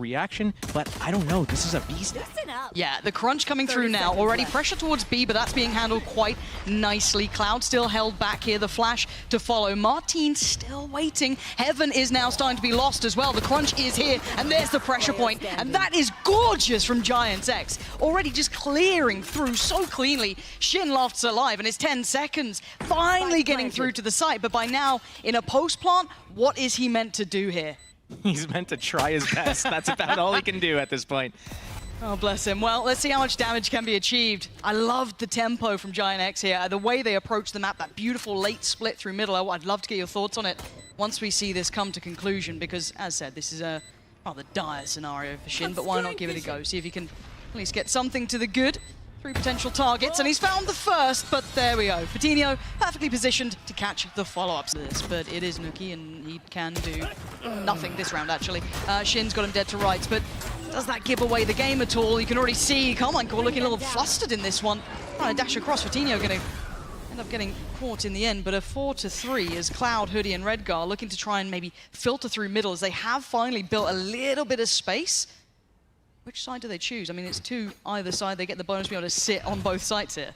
reaction, but I don't know. This is a beast. Yeah, the crunch coming through now. Already pressure towards B, but that's being handled quite nicely. Cloud still held back here. The flash to follow. Martin still waiting. Heaven is now starting to be lost as well. The crunch is here, and there's the pressure point. And that is gorgeous from jaheguwip. Already just clearing through so cleanly. Shin Loft's alive, and it's 10 seconds. Finally getting through to the site, but by now, in a post plant, what is he meant to do here? He's meant to try his best. That's about all he can do at this point. Oh, bless him. Well, let's see how much damage can be achieved. I loved the tempo from jaheguwip here. The way they approach the map, that beautiful late split through middle. I'd love to get your thoughts on it once we see this come to conclusion, because, as said, this is a rather dire scenario for Shin, but why not give it a go? See if he can at least get something to the good. 3 potential targets, and he's found the first, but there we go. Fatinho perfectly positioned to catch the follow-ups. But it is Nuki, and he can do nothing this round, actually. Shin's got him dead to rights, but does that give away the game at all? You can already see Carmichael looking a little flustered in this one. Trying to dash across. Fatinho going to end up getting caught in the end, but a 4-3 as Cloud, Hoodie, and Redgar looking to try and maybe filter through middle as they have finally built a little bit of space. Which side do they choose? I mean, it's 2 either side. They get the bonus to be able to sit on both sides here.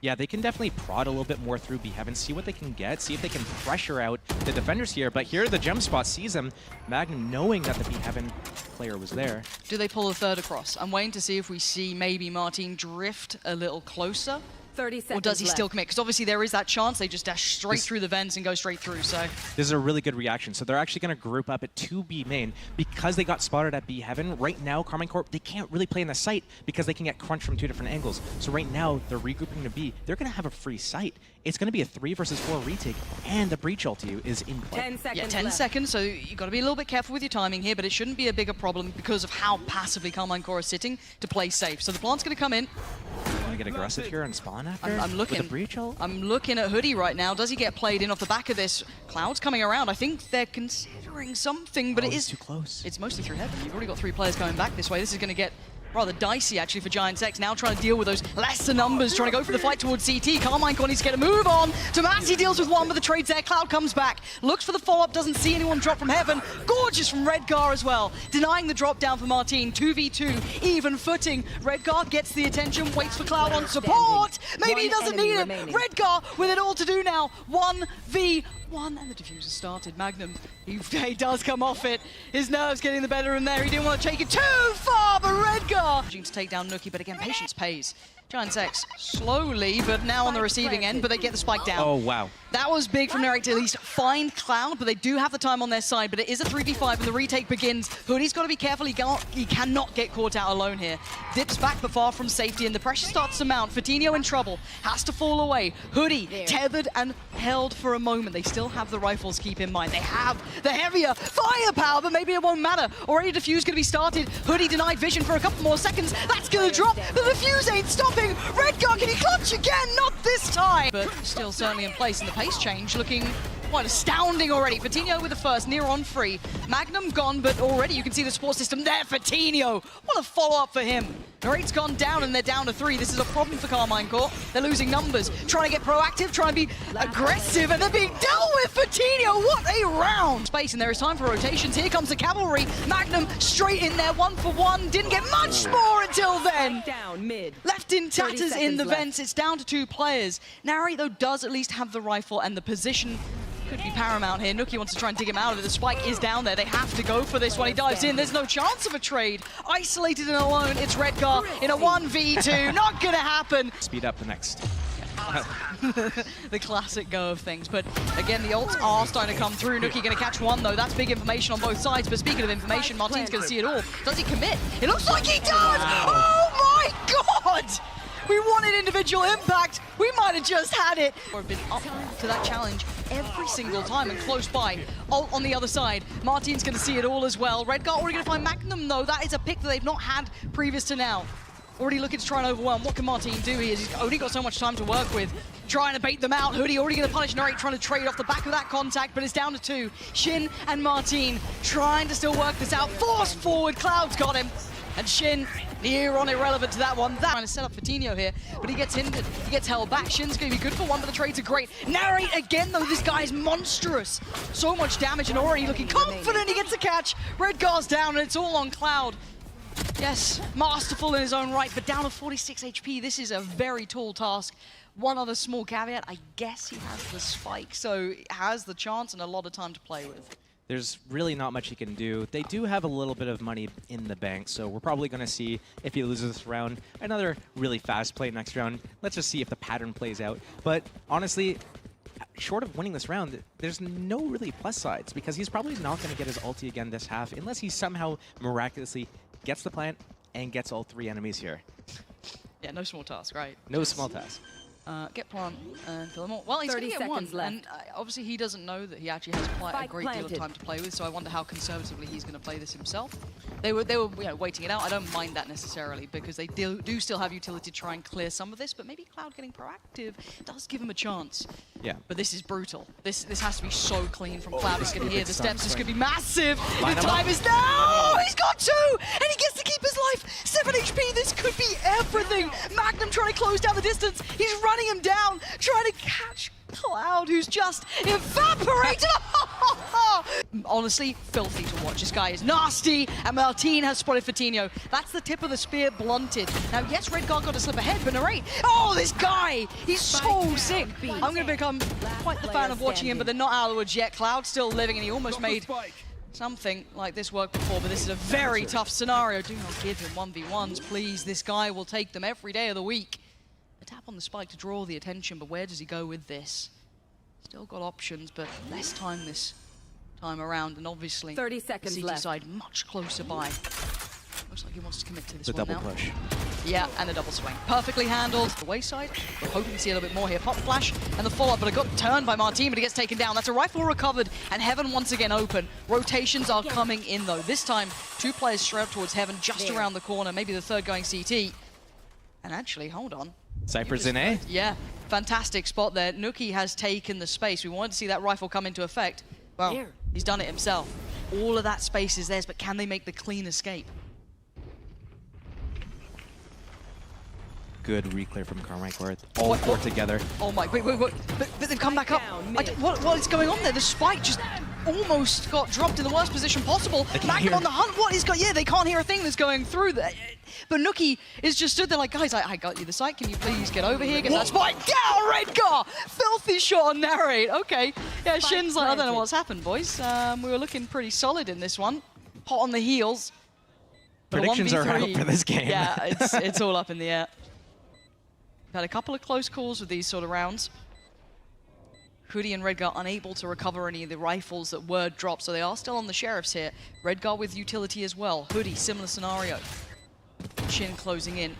Yeah, they can definitely prod a little bit more through B-Heaven, see what they can get, see if they can pressure out the defenders here. But here, the gem spot sees him. Magnum knowing that the B-Heaven player was there. Do they pull a third across? I'm waiting to see if we see maybe Martin drift a little closer. 30 seconds or does he left. still commit? Because obviously there is that chance they just dash straight through the vents and go straight through, so. This is a really good reaction. So they're actually going to group up at 2B main. Because they got spotted at B Heaven, right now, Carmine Corp, they can't really play in the site because they can get crunched from 2 different angles. So right now, they're regrouping to B. They're going to have a free site. It's going to be a 3 versus 4 retake, and the breach ulti is in play. 10 seconds Yeah, 10 left. seconds, so you've got to be a little bit careful with your timing here, but it shouldn't be a bigger problem because of how passively Carmine Corp is sitting to play safe. So the plant's going to come in. Want to get aggressive here and spawn after? I'm looking. With a breach ult? I'm looking at Hoodie right now. Does he get played in off the back of this? Cloud's coming around. I think they're considering something, but it is too close. It's mostly through Heaven. You've already got 3 players coming back this way. This is going to get rather dicey, actually, for jaheguwip. Now trying to deal with those lesser numbers, trying to go for the fight towards CT. Carmine needs to get a move on. Tomasi deals with 1, but the trade's there. Cloud comes back, looks for the follow-up, doesn't see anyone drop from Heaven. Gorgeous from Redgar as well, denying the drop down for Martin. 2v2, even footing. Redgar gets the attention, waits for Cloud on support. Maybe he doesn't need it. Redgar with it all to do now. 1v1, and the diffuser started. Magnum, he does come off it. His nerves getting the better in there. He didn't want to take it too far, but Redgar to take down Nuki, but again, patience pays. jaheguwip slowly, but now on the receiving end, but they get the spike down. Oh, wow. That was big from Nerek to at least find Cloud, but they do have the time on their side, but it is a 3v5 and the retake begins. Hoodie's got to be careful, he cannot get caught out alone here. Dips back, but far from safety, and the pressure starts to mount. Fatinho in trouble, has to fall away. Hoodie tethered and held for a moment. They still have the rifles, keep in mind. They have the heavier firepower, but maybe it won't matter. Already defuse gonna be started. Hoodie denied vision for a couple more seconds. That's gonna drop. The defuse ain't stopping. Redgar, can he clutch again? Not this time. But still certainly in place, and the pace change looking quite astounding already. Fatinho with the first, near on free. Magnum gone, but already you can see the support system there. Fatinho, what a follow-up for him. Nareit's gone down, and they're down to 3. This is a problem for Carmine Corp. They're losing numbers. Trying to get proactive, trying to be aggressive, and they're being dealt with. Fatinho, what a round! Space, and there is time for rotations. Here comes the cavalry. Magnum straight in there, 1 for 1. Didn't get much more until then. Down mid. Left in tatters in the left. vents. It's down to 2 players. Narrate, though, does at least have the rifle, and the position could be paramount here. Nuki wants to try and dig him out of it. The spike is down there. They have to go for this one. He dives in. There's no chance of a trade. Isolated and alone, it's Redgar in a 1v2. Not gonna happen. Speed up the next. The classic go of things. But again, the ults are starting to come through. Nuki gonna catch 1 though. That's big information on both sides. But speaking of information, Martin's gonna see it all. Does he commit? It looks like he does! Oh my god! We wanted individual impact. We might have just had it. Or been up to that challenge every single time and close by. Ult on the other side. Martin's going to see it all as well. Redgar already going to find Magnum though. That is a pick that they've not had previous to now. Already looking to try and overwhelm. What can Martin do? He's only got so much time to work with. Trying to bait them out. Hoodie already going to punish Narrate, trying to trade off the back of that contact, but it's down to 2. Shin and Martin trying to still work this out. Forced forward. Cloud's got him. And Shin, near on irrelevant to that one. That trying to set up Fatinho here, but he gets hindered. He gets held back. Shin's going to be good for one, but the trades are great. Narrate again, though. This guy is monstrous. So much damage and already looking confident. He gets a catch. Redgar's down, and it's all on Cloud. Yes, masterful in his own right, but down to 46 HP. This is a very tall task. One other small caveat, I guess he has the spike, so has the chance and a lot of time to play with. There's really not much he can do. They do have a little bit of money in the bank, so we're probably going to see, if he loses this round, another really fast play next round. Let's just see if the pattern plays out. But honestly, short of winning this round, there's no really plus sides, because he's probably not going to get his ulti again this half, unless he somehow miraculously gets the plant and gets all 3 enemies here. Yeah, no small task, right? No small task. Get plant and kill them all. Well, he's going to get one, and obviously he doesn't know that he actually has quite a great deal of time to play with, so I wonder how conservatively he's going to play this himself. They were waiting it out. I don't mind that necessarily, because they do still have utility to try and clear some of this, but maybe Cloud getting proactive does give him a chance. Yeah. But this is brutal. This has to be so clean from Cloud. He's going to hear the steps. This could be massive. The time is now. He's got 2, and he gets to keep his life. 7 HP. This could be everything. Magnum trying to close down the distance. He's running him down, trying to catch Cloud, who's just evaporated. Honestly, filthy to watch. This guy is nasty, and Martin has spotted Fatinho. That's the tip of the spear blunted. Now, yes, Redgar got to slip ahead, but Narrate, oh, this guy, he's so sick. I'm going to become quite the fan of watching him, but they're not out of the woods yet. Cloud's still living, and he almost made something like this work before, but this is a very tough scenario. Do not give him 1v1s, please. This guy will take them every day of the week. A tap on the spike to draw the attention, but where does he go with this? Still got options, but less time this time around, and obviously 30 seconds the CT left. side much closer by. Looks like he wants to commit to this The one double now. push. Yeah, and a double swing. Perfectly handled. The wayside, we're hoping to see a little bit more here. Pop flash and the follow-up, but it got turned by Martin, but he gets taken down. That's a rifle recovered, and Heaven once again open. Rotations are coming in, though. This time, 2 players straight up towards Heaven, just around the corner. Maybe the third going CT. And actually, hold on. Cypher's in A. Yeah, fantastic spot there. Nuki has taken the space. We wanted to see that rifle come into effect. Well, he's done it himself. All of that space is theirs, but can they make the clean escape? Good reclear from Carmichael. All 4 together. Oh my, wait. But they've come back up. What is going on there? The spike just almost got dropped in the worst position possible. Magnum on the hunt. What is going? Yeah, they can't hear a thing that's going through there. But Nuki is just stood there like, guys, I got you the site. Can you please get over here? Get that spike down, Redgar! Filthy shot on Narrate. Okay. Yeah, Shin's like, I don't know what's happened, boys. We were looking pretty solid in this one. Hot on the heels. But Predictions are out for this game. Yeah, it's all up in the air. We've had a couple of close calls with these sort of rounds. Hoodie and Redgar unable to recover any of the rifles that were dropped, so they are still on the sheriffs here. Redgar with utility as well. Hoodie, similar scenario. Shin closing in.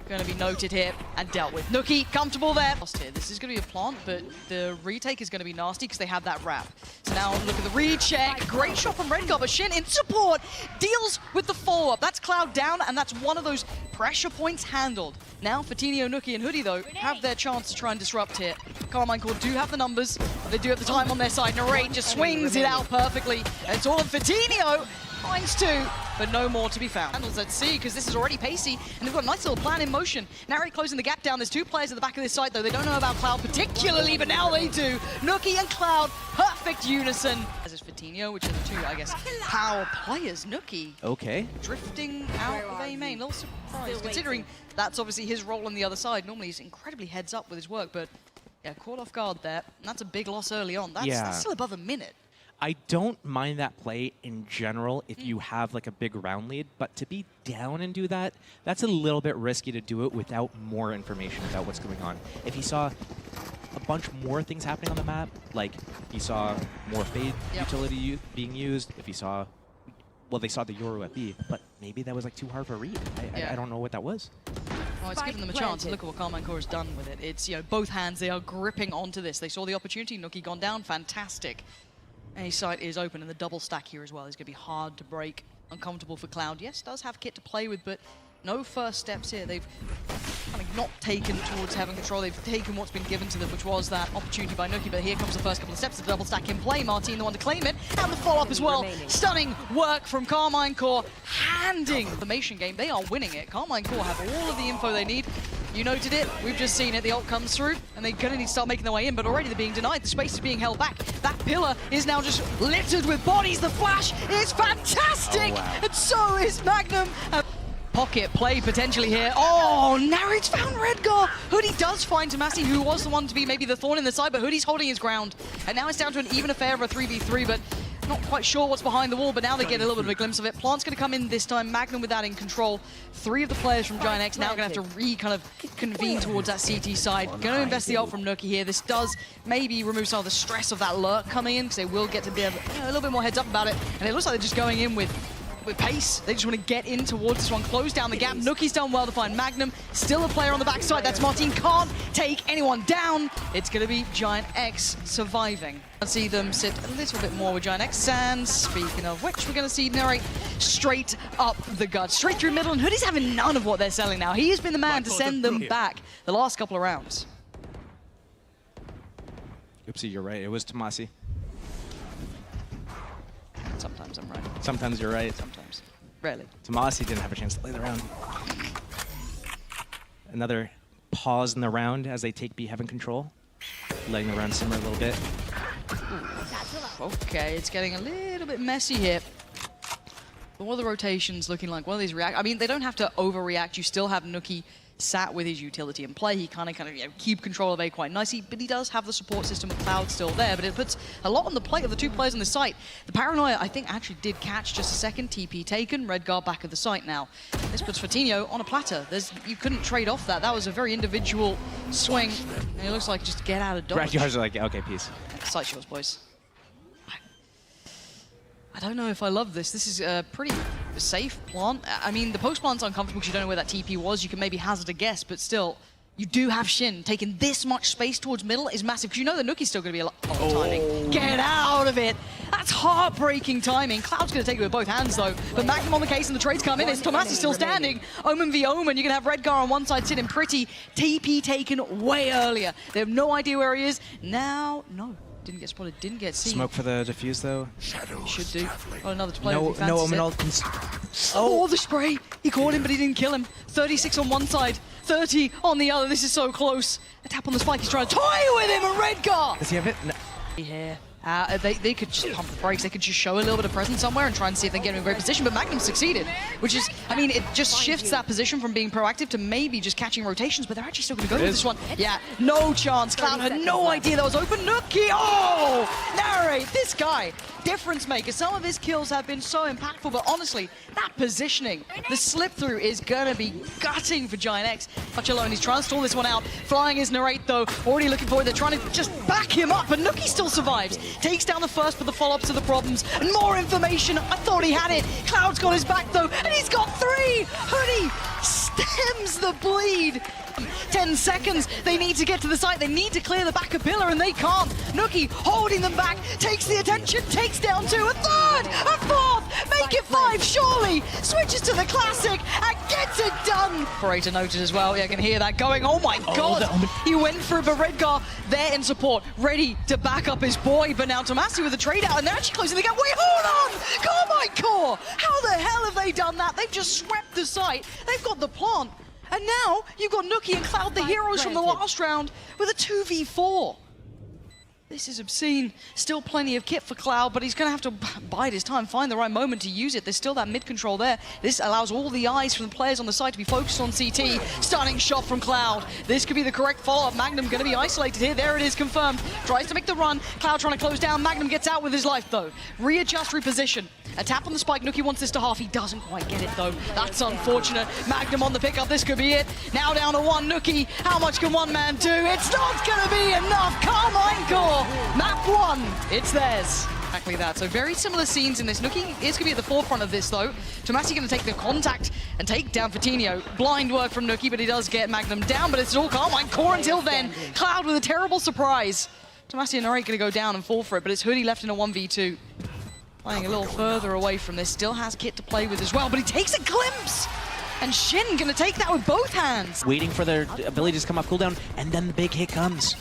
Going to be noted here and dealt with. Nuki, comfortable there. This is going to be a plant, but the retake is going to be nasty because they have that wrap. So now look at the recheck. Great shot from Redgar, but Shin in support deals with the follow-up. That's Cloud down, and that's one of those pressure points handled. Now Fatinho, Nuki, and Hoodie, though, have their chance to try and disrupt here. Carmine Core do have the numbers, but they do have the time on their side. Narrate just swings it out perfectly. And it's all of Fatinho. Finds 2, but no more to be found. Handles at C, because this is already pacey, and they've got a nice little plan in motion. Narrate closing the gap down. There's 2 players at the back of this site, though. They don't know about Cloud particularly, but now they do. Nuki and Cloud, perfect unison. As is Fatinho, which are the 2, I guess, power players. Nuki. Okay. Drifting out of A main. A little surprised, considering that's obviously his role on the other side. Normally he's incredibly heads up with his work, but yeah, caught off guard there. And that's a big loss early on. That's still above a minute. I don't mind that play in general if you have like a big round lead, but to be down and do that, that's a little bit risky to do it without more information about what's going on. If he saw a bunch more things happening on the map, like he saw more Fade utility being used, if he saw, well, they saw the Yoru at B, but maybe that was like too hard for a read. I don't know what that was. Well, it's given them a chance. Look at what Carmine Core has done with it. It's, both hands, they are gripping onto this. They saw the opportunity. Nuki gone down. Fantastic. And his site is open, and the double stack here as well is going to be hard to break. Uncomfortable for Cloud. Yes, does have kit to play with, but no first steps here. They've kind of not taken towards having control. They've taken what's been given to them, which was that opportunity by Nuki. But here comes the first couple of steps. The double stack in play. Martin, the one to claim it, and the follow-up as well. Stunning work from Carmine Core, handing the formation game. They are winning it. Carmine Core have all of the info they need. You noted it. We've just seen it. The ult comes through, and they're going to need to start making their way in, but already they're being denied. The space is being held back. That pillar is now just littered with bodies. The flash is fantastic, and so is Magnum. Pocket play potentially here. Oh, Narrid's found Redgar. Hoodie does find Tomasi, who was the one to be maybe the thorn in the side, but Hoodie's holding his ground. And now it's down to an even affair of a 3v3, but not quite sure what's behind the wall, but now they get a little bit of a glimpse of it. Plant's going to come in this time. Magnum with that in control. 3 of the players from JaheguwipX now going to have to kind of convene towards that CT side. Going to invest the ult from Nuki here. This does maybe remove some of the stress of that lurk coming in, because they will get to be a little bit more heads up about it. And it looks like they're just going in with pace. They just want to get in towards this one, close down the gap. Nuki's done well to find Magnum. Still a player on the backside. That's Martin. Can't take anyone down. It's going to be JaheguwipX surviving. Let's see them sit a little bit more with JaheguwipX. And speaking of which, we're going to see Narrate straight up the gut, straight through middle. And Hoodie's having none of what they're selling now. He has been the man to send them back the last couple of rounds. Oopsie, you're right. It was Tomasi. Sometimes I'm right. Sometimes you're right. Sometimes. Rarely. Tomasi didn't have a chance to play the round. Another pause in the round as they take B Heaven control, letting the round simmer a little bit. Okay, it's getting a little bit messy here. But what are the rotations looking like? What are these react? I mean, they don't have to overreact. You still have Nuki sat with his utility in play. He kind of keep control of A quite nicely, but he does have the support system of Cloud still there, but it puts a lot on the plate of the 2 players on the site. The Paranoia, I think, actually did catch just a second. TP taken, Redgar back at the site now. This puts Fortinho on a platter. You couldn't trade off that. That was a very individual swing, and it looks like just get out of dodge. Brad Yards are like, okay, peace. Site shows, boys. I don't know if I love this. This is a pretty safe plant. I mean, the post plant's uncomfortable because you don't know where that TP was. You can maybe hazard a guess, but still, you do have Shin. Taking this much space towards middle is massive, because you know that Nuki's still going to be a lot of timing. Get out of it! That's heartbreaking timing. Cloud's going to take it with both hands, though. But Magnum on the case, and the trades come in. It's Tomasi still standing. Omen v Omen. You're going to have Redgar on one side sitting pretty. TP taken way earlier. They have no idea where he is. Now, no. Didn't get spotted, didn't get seen. Smoke for the defuse, though. Should do. Oh, another play. No Omen ult. Oh, the spray! He caught him, but he didn't kill him. 36 on one side, 30 on the other. This is so close. A tap on the spike. He's trying to toy with him, and Redgar! Does he have it? No. Here. They could just pump the brakes. They could just show a little bit of presence somewhere and try and see if they can get in a great position. But Magnum succeeded, which is, I mean, it just shifts that position from being proactive to maybe just catching rotations. But they're actually still going to go with this one. Yeah, no chance. Cloud had no idea that was open. Nuki, oh! Narrate, this guy, difference maker. Some of his kills have been so impactful, but honestly, that positioning, the slip through is going to be gutting for JaheguwipX. Touch alone, he's trying to stall this one out. Flying is Narrate, though, already looking forward. They're trying to just back him up, but Nuki still survives. Takes down the first, but the follow-ups are the problems. And more information. I thought he had it. Cloud's got his back, though, and he's got 3! Hoodie stems the bleed. 10 seconds. They need to get to the site. They need to clear the back of pillar, and they can't. Nuki holding them back. Takes the attention. Takes down 2. A third. A fourth. Make it 5, surely. Switches to the classic and gets it done. Operator noted as well. Yeah, I can hear that going. Oh my god. He went through, but Redgar there in support, ready to back up his boy. But now Tomasi with a trade out, and they're actually closing the gap. Wait, hold on. Carmine Core. How the hell have they done that? They've just swept the site. They've got the plant. And now you've got Nuki and Cloud, the heroes from the last round, with a 2v4. This is obscene. Still plenty of kit for Cloud, but he's going to have to bide his time, find the right moment to use it. There's still that mid-control there. This allows all the eyes from the players on the side to be focused on CT. Stunning shot from Cloud. This could be the correct follow-up. Magnum going to be isolated here. There it is, confirmed. Tries to make the run. Cloud trying to close down. Magnum gets out with his life, though. Readjust, reposition. A tap on the spike. Nuki wants this to half. He doesn't quite get it, though. That's unfortunate. Magnum on the pickup. This could be it. Now down to 1. Nuki, how much can one man do? It's not going to be enough. Carmine Core. Map 1. It's theirs. Exactly that. So very similar scenes in this. Nuki is going to be at the forefront of this, though. Tomasi going to take the contact and take down Fortinho. Blind work from Nuki, but he does get Magnum down. But it's all Carmine Core until then. Cloud with a terrible surprise. Tomasi and Narrate going to go down and fall for it, but it's Hoodie left in a 1v2. Playing a little further away from this. Still has kit to play with as well, but he takes a glimpse And Shin gonna take that with both hands. Waiting for their abilities to come off cooldown, and then the big hit comes.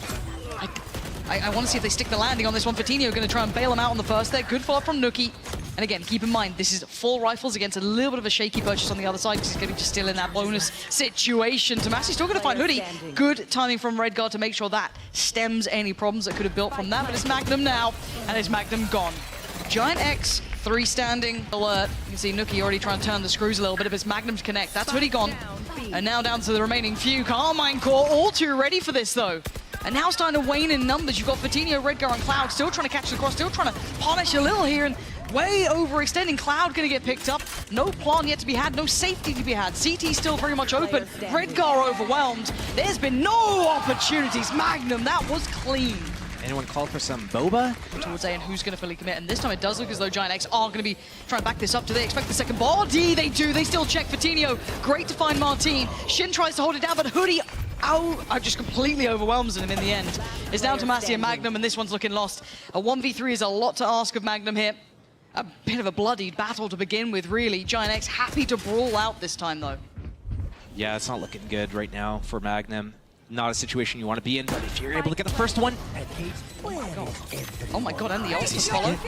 I want to see if they stick the landing on this one. Fatinho going to try and bail him out on the first there. Good follow from Nuki. And again, keep in mind, this is full rifles against a little bit of a shaky purchase on the other side because he's going to be just still in that bonus situation. Tomasi's still going to find Hoodie. Good timing from Redguard to make sure that stems any problems that could have built from that. But it's Magnum now, and it's Magnum gone. Giant X, 3 standing. Alert. You can see Nuki already trying to turn the screws a little bit of his Magnum's connect. That's Hoodie gone. And now down to the remaining few. Carmine Core all too ready for this, though. And now starting to wane in numbers. You've got Fatinho, Redguard, and Cloud still trying to catch the cross, still trying to punish a little here, and way overextending. Cloud going to get picked up. No plan yet to be had, no safety to be had. CT still very much open. Redguard overwhelmed. There's been no opportunities. Magnum, that was clean. Anyone call for some boba? Towards A, and who's going to fully commit? And this time it does look as though Giant X are going to be trying to back this up. Do they expect the second body? They do. They still check Fatinho. Great to find Martin. Shin tries to hold it down, but Hoodie just completely overwhelms him in the end. It's down to Massey and Magnum, and this one's looking lost. A 1v3 is a lot to ask of Magnum here. A bit of a bloodied battle to begin with, really. Giant X happy to brawl out this time, though. Yeah, it's not looking good right now for Magnum. Not a situation you want to be in, but if you're able to get the first one... Oh my god, and the ult is followed.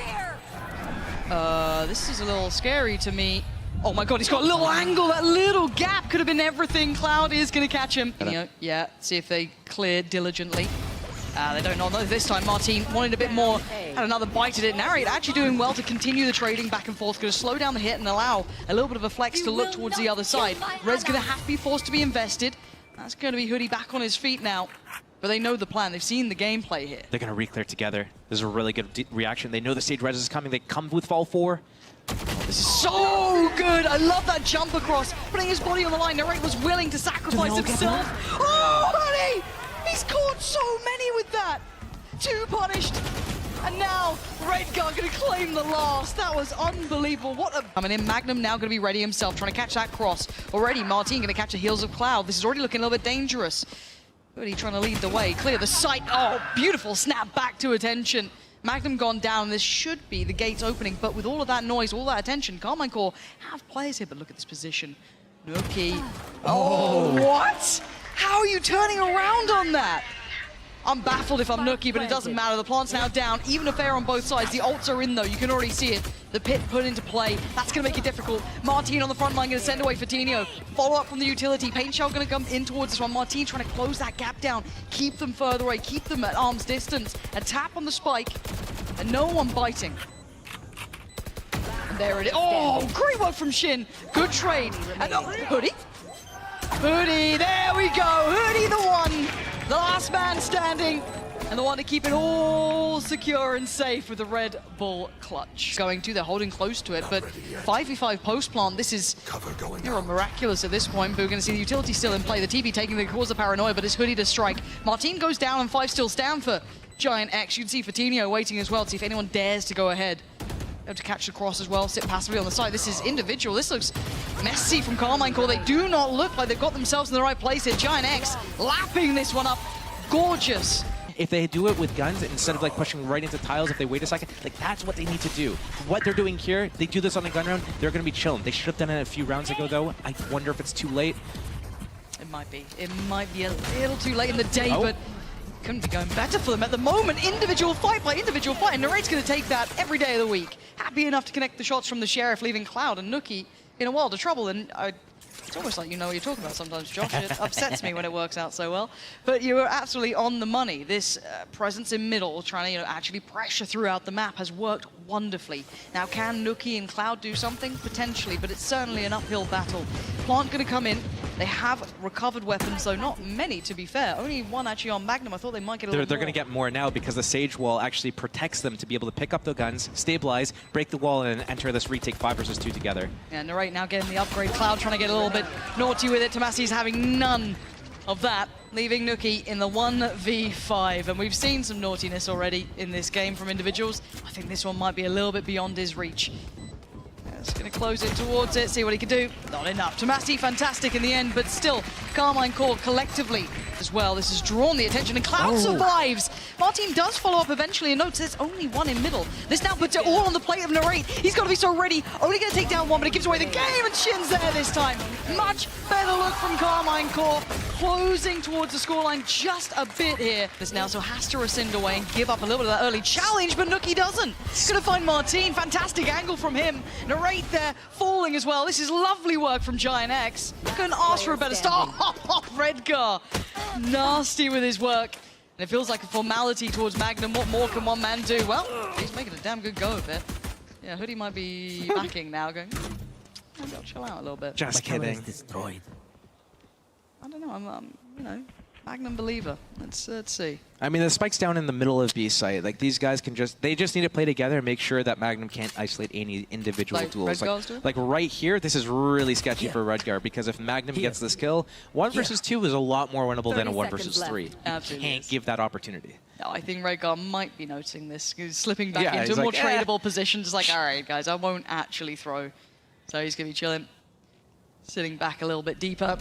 This is a little scary to me. Oh my god, he's got a little angle. That little gap could have been everything. Cloud is going to catch him. Yeah, see if they clear diligently. They don't know this time. Martin wanted a bit more, had another bite at it. Narrate actually doing well to continue the trading back and forth. Going to slow down the hit and allow a little bit of a flex to look towards the other side. Red's going to have to be forced to be invested. That's going to be Hoodie back on his feet now. But they know the plan. They've seen the gameplay here. They're going to re-clear together. This is a really good reaction. They know the stage res is coming. They come with fall 4. This is so good. I love that jump across, putting his body on the line. Narrate was willing to sacrifice himself. Oh, honey! He's caught so many with that. 2 punished. And now Redguard going to claim the last. That was unbelievable. What a... Coming in, Magnum now going to be ready himself, trying to catch that cross. Already, Martin going to catch the heels of Cloud. This is already looking a little bit dangerous. Hoodie trying to lead the way, clear the sight. Oh, beautiful snap back to attention. Magnum gone down. This should be the gates opening, but with all of that noise, all that attention, Carmine Core have players here, but look at this position. Nuki. Oh, what? How are you turning around on that? I'm baffled if I'm Nuki, but it doesn't matter. The plant's now down. Even a fair on both sides. The ults are in, though. You can already see it. The pit put into play. That's going to make it difficult. Martin on the front line going to send away Fatinho. Follow up from the utility. Paint Shell going to come in towards this one. Martin trying to close that gap down. Keep them further away. Keep them at arm's distance. A tap on the spike. And no one biting. And there it is. Oh, great work from Shin. Good trade. And Hoodie. Hoodie, there we go. Hoodie the one. The last man standing, and the one to keep it all secure and safe with the Red Bull clutch. Going to, they're holding close to it, but 5v5 post-plant, this is miraculous at this point. But we're going to see the utility still in play. The TP taking the cause of paranoia, but it's Hoodie to strike. Martin goes down, and 5 still stand for Giant X. You can see Fatinho waiting as well to see if anyone dares to go ahead. Able to catch the cross as well, sit passively on the side. This is individual. This looks messy from Carmine Core. They do not look like they've got themselves in the right place here. Giant X lapping this one up. Gorgeous. If they do it with guns instead of like pushing right into tiles, if they wait a second, like that's what they need to do. What they're doing here, they do this on a gun round, they're going to be chilling. They should have done it a few rounds ago, though. I wonder if it's too late. It might be. It might be a little too late in the day, but couldn't be going better for them at the moment. Individual fight by individual fight, and Narrate's going to take that every day of the week. Happy enough to connect the shots from the Sheriff, leaving Cloud and Nuki in a world of trouble. And it's almost like you know what you're talking about sometimes, Josh. It upsets me when it works out so well. But you were absolutely on the money. This presence in middle, trying to actually pressure throughout the map, has worked wonderfully. Now, can Nuki and Cloud do something? Potentially, but it's certainly an uphill battle. Plant going to come in. They have recovered weapons, though not many, to be fair. Only one actually on Magnum. I thought they might get a little more. They're going to get more now because the Sage Wall actually protects them to be able to pick up the guns, stabilize, break the wall, and enter this retake 5 versus 2 together. Yeah, Narrate now getting the upgrade. Cloud trying to get a little bit naughty with it. Tomasi's having none of that, leaving Nuki in the 1v5. And we've seen some naughtiness already in this game from individuals. I think this one might be a little bit beyond his reach. Just gonna close it towards it, see what he can do. Not enough. Tomasi, fantastic in the end, but still, Carmine Corp collectively as well. This has drawn the attention, and Cloud survives. Martin does follow up eventually and notes there's only one in middle. This now puts it all on the plate of Narrate. He's got to be so ready. Only going to take down one, but it gives away the game, and Shin's there this time. Much better look from Carmine Corp, closing towards the scoreline just a bit here. This now so has to rescind away and give up a little bit of that early challenge, but Nuki doesn't. Gonna find Martin. Fantastic angle from him. Narrate there, falling as well. This is lovely work from Jaheguwip. Couldn't ask for a better start. Redgar, nasty with his work. And it feels like a formality towards Magnum. What more can one man do? Well, he's making a damn good go of it. Yeah, Hoodie might be backing now, going, maybe I'll chill out a little bit. Just kidding. I don't know, I'm you know, Magnum believer. Let's see. I mean, the spike's down in the middle of B site. Like, these guys can they just need to play together and make sure that Magnum can't isolate any individual Like duels. Redgar's doing? Like right here, this is really sketchy for Redgar, because if Magnum gets this kill, 1 versus 2 is a lot more winnable than a 1 versus 3. Absolutely. Can't give that opportunity. No, I think Redgar might be noticing this. He's slipping back into he's a more like, tradable position. Just like, all right, guys, I won't actually throw. So he's going to be chilling. Sitting back a little bit deeper.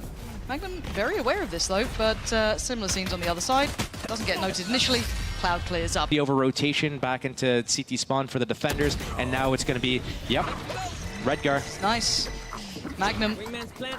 Magnum very aware of this though, but similar scenes on the other side. Doesn't get noted initially. Cloud clears up. The over rotation back into CT spawn for the defenders, and now it's going to be, yep, Redgar. Nice. Magnum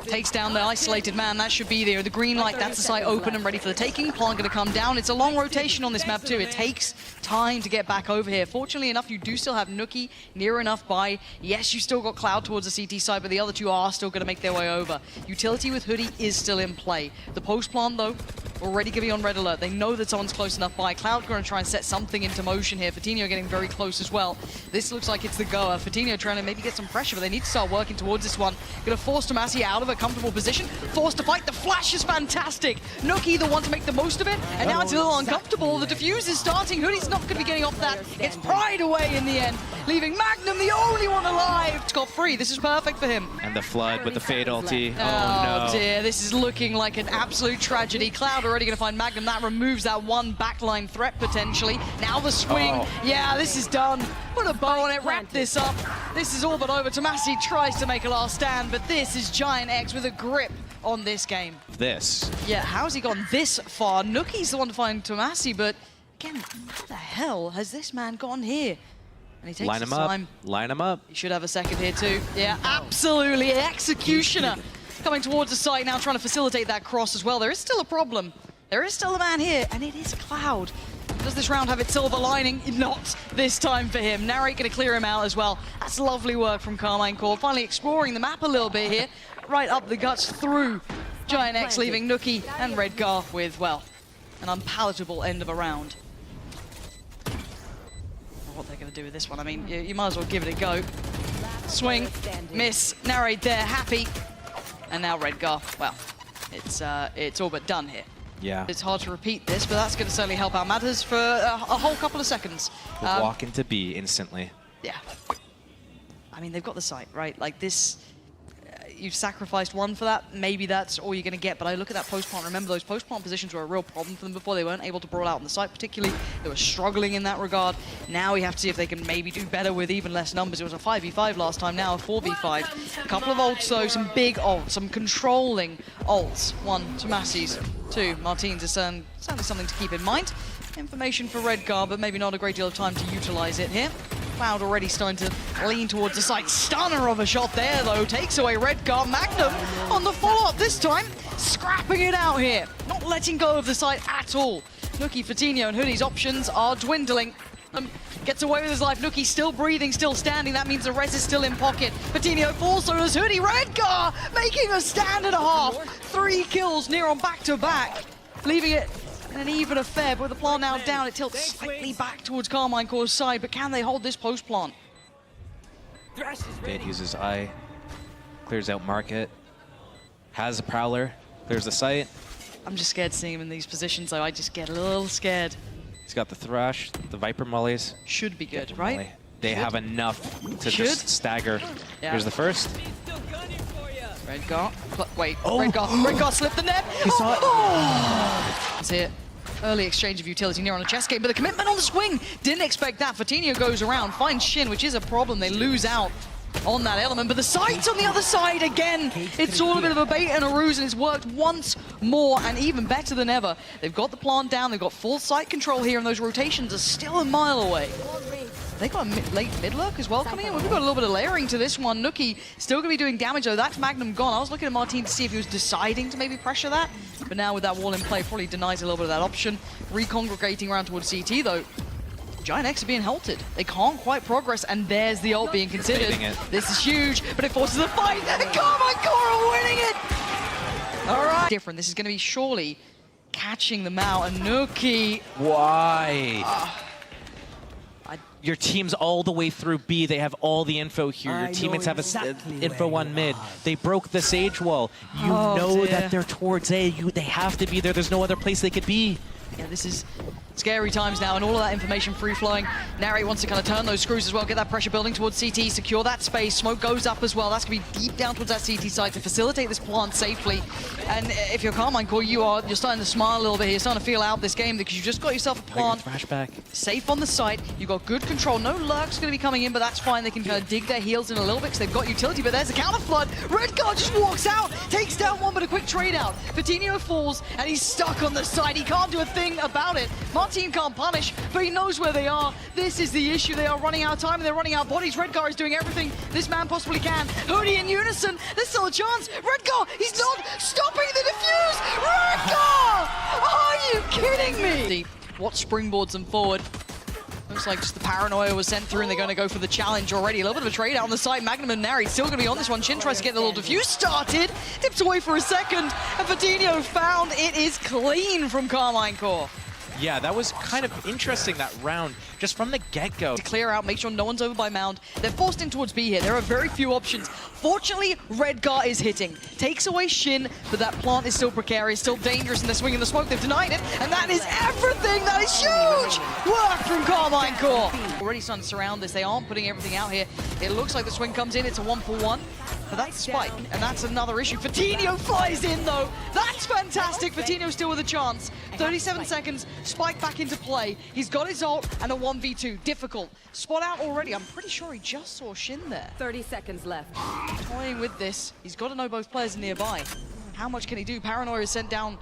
takes down the isolated man. That should be there. The green light, that's the site open and ready for the taking. Plant going to come down. It's a long rotation on this map too. It takes time to get back over here. Fortunately enough, you do still have Nuki near enough by. Yes, you still got Cloud towards the CT side, but the other two are still going to make their way over. Utility with Hoodie is still in play. The post plant though, already going to be on red alert. They know that someone's close enough by. Cloud going to try and set something into motion here. Fatinho getting very close as well. This looks like it's the goer. Fatinho trying to maybe get some pressure, but they need to start working towards this one. Going to force Tomasi out of a comfortable position. Forced to fight. The flash is fantastic. Nuki the one to make the most of it, and now it's a little uncomfortable. The defuse is starting. Hoodie's not going to be getting off that. It's pried away in the end, leaving Magnum the only one alive. Scot-free. This is perfect for him. And the flood with the fade ulti. Oh, no. Dear, this is looking like an absolute tragedy. Cloud already going to find Magnum. That removes that one backline threat potentially. Now the swing. Yeah, this is done. Put a bow on it, wrap this up. This is all but over. Tomasi tries to make a last stand, but this is Jaheguwip with a grip on this game. Yeah, how's he gone this far? Nuki's the one to find Tomasi, but again, how the hell has this man gone here? And he takes Line his him up. time. Line him up. He should have a second here too. Yeah, absolutely. Executioner coming towards the site now, trying to facilitate that cross as well. There is still a problem. There is still a man here, and it is Cloud. Does this round have its silver lining? Not this time for him. Narrate going to clear him out as well. That's lovely work from Carmine Corp. Finally exploring the map a little bit here. Right up the guts through Jaheguwip, leaving Nuki and Redgar with, well, an unpalatable end of a round. What they're going to do with this one, I mean, you might as well give it a go. Swing, miss, Narrate there, happy. And now Redgar, well, it's all but done here. Yeah. It's hard to repeat this, but that's going to certainly help out matters for a whole couple of seconds. Walk into B instantly. Yeah. I mean, they've got the site, right? Like this, you've sacrificed one for that. Maybe that's all you're going to get. But I look at that post-plant. Remember, those post-plant positions were a real problem for them before. They weren't able to brawl out on the site particularly. They were struggling in that regard. Now we have to see if they can maybe do better with even less numbers. It was a 5v5 last time, now a 4v5. A couple of ults, though, some big ults, some controlling ults. One, Tomasi's. Two, Martin's is certainly something to keep in mind. Information for Redgar, but maybe not a great deal of time to utilize it here. Cloud already starting to lean towards the site. Stunner of a shot there, though. Takes away Redgar. Magnum on the follow-up this time. Scrapping it out here. Not letting go of the site at all. Nuki, Fatinho, and Hoodie's options are dwindling. Gets away with his life. Nuki still breathing, still standing. That means the res is still in pocket. Fatinho falls, so does Hoodie. Redgar making a stand and a half. 3 kills near on back-to-back. Leaving it an even affair, but with the plant now down, it tilts slightly back towards Carmine Corp's side, but can they hold this post plant? Fade uses I, clears out market, has a prowler, clears the site. I'm just scared seeing him in these positions, though. I just get a little scared. He's got the Thrash, the Viper Mollies. Should be good, right? Molly. They have enough to Should? just stagger. Yeah. Here's the first. Redgar, wait, Redgar slipped the net. He saw it. That's it. Early exchange of utility near on a chess game, but the commitment on the swing. Didn't expect that. Fatinho goes around, finds Shin, which is a problem. They lose out. on that element, but the sights on the other side again. It's all a bit of a bait and a ruse, and it's worked once more, and even better than ever. They've got the plant down, they've got full sight control here, and those rotations are still a mile away. They got a late mid-lurk as well coming in. We've got a little bit of layering to this one. Nuki still going to be doing damage, though. That's Magnum gone. I was looking at Martin to see if he was deciding to maybe pressure that, but now with that wall in play, probably denies a little bit of that option. Recongregating around towards CT, though. Giant X are being halted. They can't quite progress, and there's the ult being considered. This is huge, but it forces a fight, and KickOff are winning it! All right. Different. This is going to be surely catching them out, and Nuki... Why? Your team's all the way through B. They have all the info here. Your teammates have info on mid. They broke the Sage wall. You know that they're towards A. They have to be there. There's no other place they could be. Yeah, this is scary times now, and all of that information free-flowing. Narrate wants to kind of turn those screws as well, get that pressure building towards CT, secure that space. Smoke goes up as well. That's going to be deep down towards that CT side to facilitate this plant safely. And if you're Carmine Core, you're starting to smile a little bit here. You're starting to feel out this game because you just got yourself a plant. Flashback. Safe on the site. You've got good control. No lurk's going to be coming in, but that's fine. They can kind of dig their heels in a little bit because they've got utility, but there's a counter flood. Redguard just walks out, takes down one, but a quick trade out. Coutinho falls, and he's stuck on the side. He can't do a thing about it. Martin can't punish, but he knows where they are. This is the issue. They are running out of time, and they're running out of bodies. Redguard is doing everything this man possibly can. Hoodie in unison. There's still a chance. Redguard, he's not stopping the defuse. Redguard! Are you kidding me? What springboards them forward? Looks like just the paranoia was sent through, and they're going to go for the challenge already. A little bit of a trade out on the side. Magnum and Nari still going to be on this one. Shin tries to get the little defuse started. Dips away for a second, and Coutinho found. It is clean from Carmine Core. Yeah, that was kind of interesting, that round, just from the get-go. To clear out, make sure no one's over by Mound. They're forced in towards B here. There are very few options. Fortunately, Redguard is hitting. Takes away Shin, but that plant is still precarious, still dangerous in the swing and the smoke. They've denied it, and that is everything. That is huge work from Carmine Core. Already starting to surround this. They aren't putting everything out here. It looks like the swing comes in. It's a 1-for-1. But that's Spike, and that's another issue. Coutinho flies in, though. That's fantastic. Coutinho still with a chance. 37 seconds. Spike back into play. He's got his ult and a 1v2. Difficult. Spot out already. I'm pretty sure he just saw Shin there. 30 seconds left. Toying with this. He's got to know both players nearby. How much can he do? Paranoia is sent down.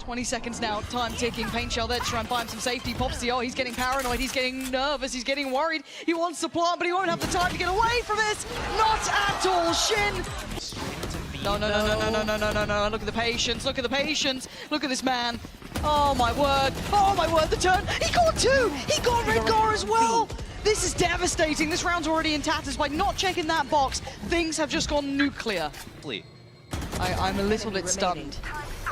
20 seconds now, time ticking. Paint Shell there to try and find some safety. Pops the ult. He's getting paranoid. He's getting nervous. He's getting worried. He wants to plant, but he won't have the time to get away from this. Not at all. Shin. No. Look at the patience. Look at the patience. Look at this man. Oh my word. Oh my word. The turn. He got two. He got Redguard as well. This is devastating. This round's already in tatters. By not checking that box, things have just gone nuclear. I'm a little bit stunned.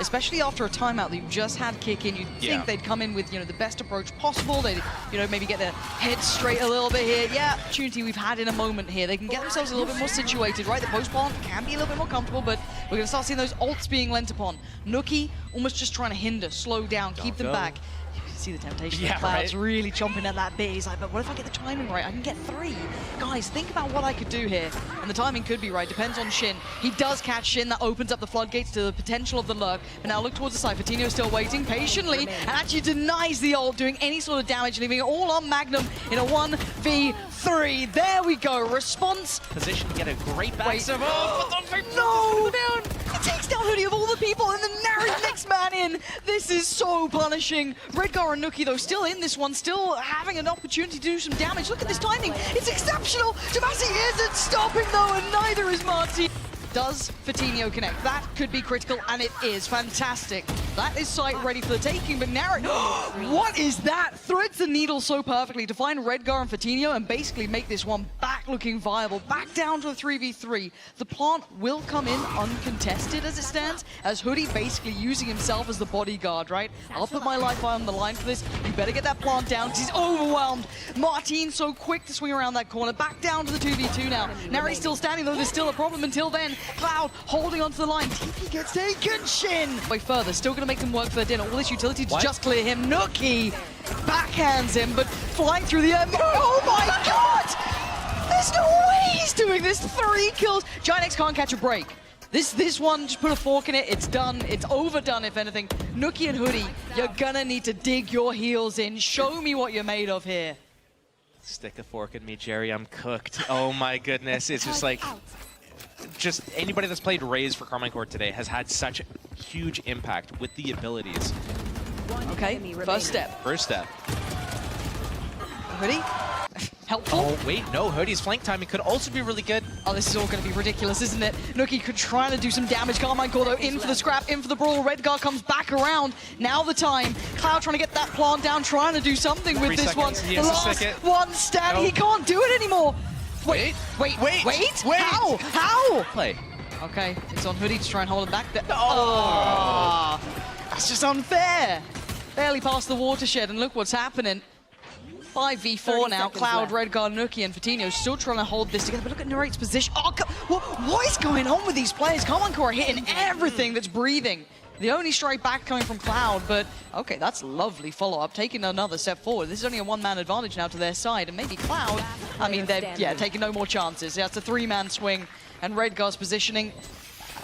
Especially after a timeout that you just had kick in, you'd think they'd come in with, the best approach possible. They'd, maybe get their heads straight a little bit here. Yeah, opportunity we've had in a moment here. They can get themselves a little bit more situated, right? The post plant can be a little bit more comfortable, but we're going to start seeing those ults being lent upon. Nuki almost just trying to hinder, slow down, keep them back. You can see the temptation. Yeah, Cloud's really chomping at that bit. He's like, but what if I get the timing right? I can get 3. Guys, think about what I could do here. And the timing could be right. Depends on Shin. He does catch Shin. That opens up the floodgates to the potential of the lurk. But now look towards the side. Coutinho still waiting patiently and actually denies the ult, doing any sort of damage, leaving it all on Magnum in a 1v3. There we go. Response. Position to get a great back. No! He takes down Hoodie of all the people, and then Nari next man in. This is so punishing. Redguard and Nuki, though, still in this one, still having an opportunity to do some damage. Look at this timing. It's exceptional. Tomasi isn't stopping, though, and neither is Martin. Does Coutinho connect? That could be critical, and it is. Fantastic. That is sight ready for the taking, but Nari... What is that? Threads the needle so perfectly to find Redguard and Coutinho and basically make this one back looking viable. Back down to a 3v3. The plant will come in uncontested as it stands, as Hoodie basically using himself as the bodyguard, right? I'll put my life on the line for this. You better get that plant down because he's overwhelmed. Martin so quick to swing around that corner. Back down to the 2v2 now. Nari's still standing, though. There's still a problem until then. Cloud holding onto the line. TP gets taken. Shin way further. Still going to make them work for their dinner. All this utility to just clear him. Nuki backhands him, but flying through the air. Oh my god! There's no way he's doing this. 3 kills. Giant X can't catch a break. This one, just put a fork in it. It's done. It's overdone, if anything. Nuki and Hoodie, you're gonna need to dig your heels in. Show me what you're made of here. Stick a fork in me, Jerry. I'm cooked. Oh my goodness. It's just like, just anybody that's played Raze for Carmine Corp today has had such huge impact with the abilities. Okay, first step. First step. Hoodie, helpful. Oh, wait, no, Hoodie's flank timing could also be really good. Oh, this is all going to be ridiculous, isn't it? Nookie could try to do some damage. Carmine Corp, though, in for the scrap, in for the brawl. Redgar comes back around. Now the time. Cloud trying to get that plant down, trying to do something with this one. The last one stand. He can't do it anymore. Wait. How? Play. Okay, it's on Hoodie to try and hold him back. Oh, that's just unfair. Barely past the watershed, and look what's happening. 5v4 now. Cloud, Redgar, Nookie, and Fatino still trying to hold this together. But look at Narrate's position. Oh, what is going on with these players? Carmine Corp are hitting everything that's breathing. The only strike back coming from Cloud, but okay, that's lovely follow-up, taking another step forward. This is only a one-man advantage now to their side, and maybe Cloud, I mean, they're taking no more chances. Yeah, it's a three-man swing, and Redgar's positioning,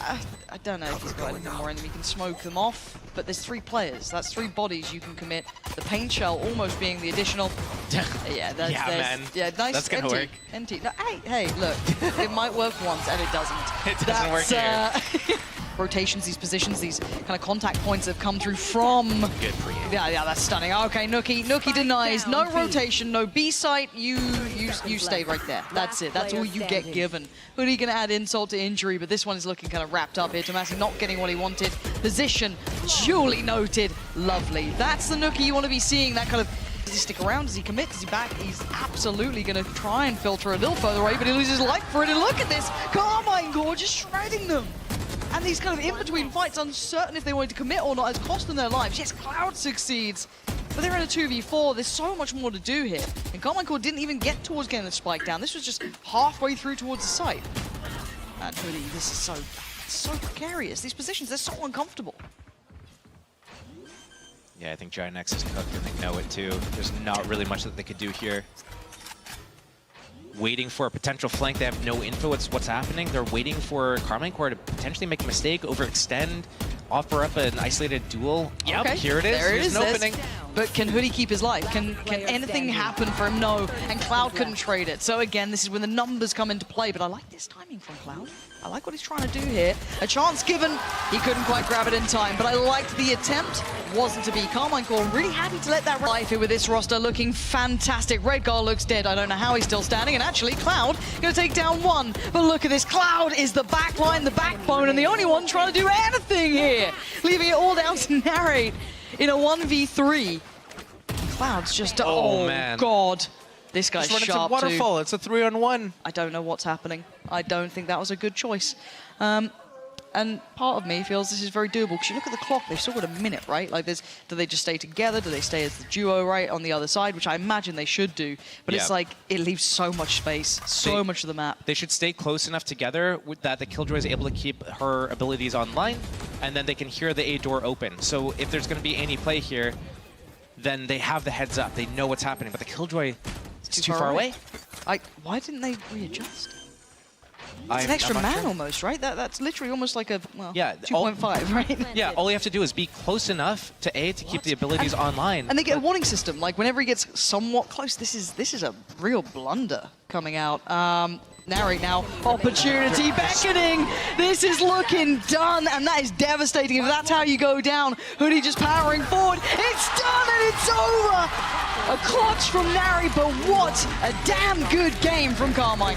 I don't know if he's got anything more in him. He can smoke them off, but there's three players. That's three bodies you can commit. The paint shell almost being the additional. Yeah, man. Yeah, nice. That's gonna work. NT. No, hey, look, it might work once, and it doesn't. It doesn't work here. Rotations, these positions, these kind of contact points have come through from... Good for you. Yeah, that's stunning. Okay, Nookie denies. No rotation, no B site. You stay right there. That's it. That's all you get given. Hoodie gonna add insult to injury, but this one is looking kind of wrapped up here. Tomasi not getting what he wanted. Position, duly noted. Lovely. That's the Nookie you want to be seeing. That kind of... Does he stick around? Does he commit? Does he back? He's absolutely going to try and filter a little further away, but he loses life for it. And look at this. Carmine Corp just shredding them. And these kind of in-between fights, uncertain if they wanted to commit or not, has cost them their lives. Yes, Cloud succeeds, but they're in a 2v4. There's so much more to do here. And Carmine Corp didn't even get towards getting the spike down. This was just halfway through towards the site. And Hoodie, this is so precarious. These positions, they're so uncomfortable. Yeah, I think Giant X is cooked and they know it too. There's not really much that they could do here. Waiting for a potential flank. They have no info. What's happening. They're waiting for Carmine Corp to potentially make a mistake, overextend, offer up an isolated duel. Yep, okay. Here it is. There it is. An opening. But can Hoodie keep his life? Can anything happen for him? No. And Cloud couldn't trade it. So again, this is when the numbers come into play. But I like this timing from Cloud. I like what he's trying to do here. A chance given. He couldn't quite grab it in time. But I liked the attempt. Wasn't to be. Carmine Corp really happy to let that life here with this roster looking fantastic. Redgar looks dead. I don't know how he's still standing. And actually, Cloud going to take down one. But look at this. Cloud is the backline, the backbone, and the only one trying to do anything here. Leaving it all down to Narrate in a 1v3. Cloud's just... Oh, man. God. This guy's just sharp, it's a waterfall. too. It's a 3-on-1. I don't know what's happening. I don't think that was a good choice. And part of me feels this is very doable, because you look at the clock, they've still got a minute, right? Like, do they just stay together? Do they stay as the duo, right, on the other side, which I imagine they should do. But it's like, it leaves so much space, so much of the map. They should stay close enough together that the Killjoy is able to keep her abilities online, and then they can hear the A door open. So if there's going to be any play here, then they have the heads up. They know what's happening, but the Killjoy is too far away. Why didn't they readjust? It's an extra man almost, right? That's literally almost like a, well, 2.5, right? Yeah, all you have to do is be close enough to A to keep the abilities online. And they get a warning system, like whenever he gets somewhat close, this is a real blunder coming out. Narrate now, opportunity beckoning. This is looking done, and that is devastating. If that's how you go down, Hoodie just powering forward. It's done and it's over. A clutch from Narrate, but what a damn good game from Carmine.